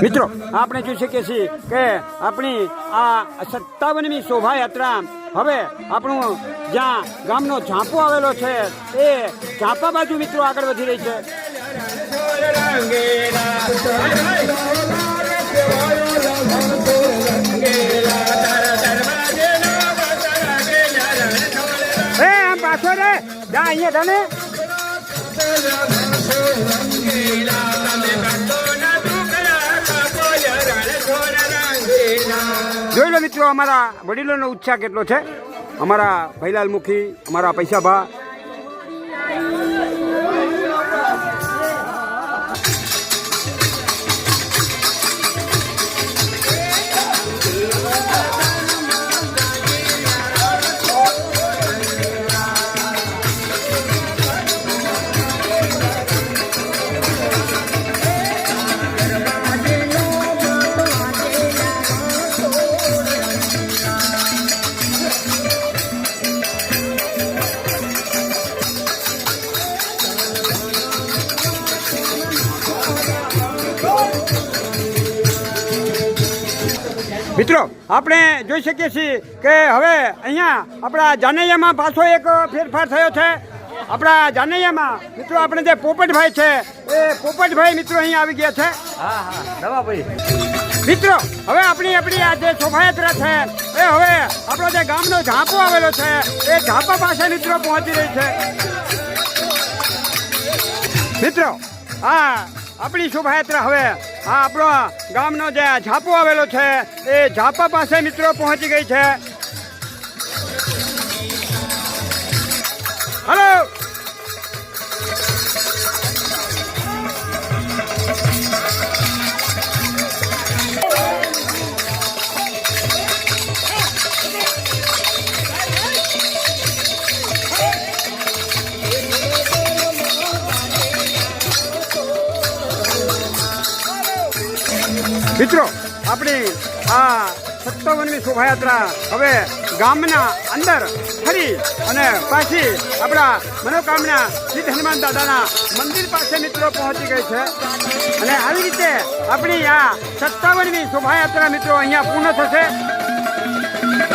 મિત્રો આપણે જોઈ શકીએ છીએ કે આપણી આ 57મી શોભાયાત્રા હવે આપણું જ્યાં ગામનો ઝાંપો આવેલો છે એ ઝાંપા બાજુ મિત્રો આગળ વધી રહી છે. આમ પાછો રે જા અહીંયા તને જોઈ લો મિત્રો અમારા વડીલોનો ઉત્સાહ કેટલો છે. અમારા ભૈલાલ મુખી, અમારા પૈસાભા, મિત્રો આપણે જોઈ શકીએ છીએ કે હવે અહીંયા આપણા જાનૈયામાં પાછો એક ફેરફાર થયો છે. આપણા જાનૈયામાં મિત્રો આપણે જે પોપટભાઈ છે એ પોપટભાઈ મિત્રો અહીંયા આવી ગયા છે. મિત્રો હવે આપણી આ જે શોભાયાત્રા છે એ હવે આપણો જે ગામનો ઝાંપો આવેલો છે એ ઝાંપા પાસે મિત્રો પહોંચી રહી છે. મિત્રો આપણી શોભાયાત્રા હવે આપણો ગામનો જે ઝાંપો આવેલો છે એ ઝાંપા પાસે મિત્રો પહોંચી ગઈ છે. હલો મિત્રો આપણી આ 57મી શોભાયાત્રા હવે ગામના અંદર ફરી અને પાછી આપણા મનોકામના સિદ્ધ હનુમાન દાદાના મંદિર પાસે મિત્રો પહોંચી ગઈ છે. અને આવી રીતે આપણી આ 57મી શોભાયાત્રા મિત્રો અહીંયા પૂર્ણ થશે.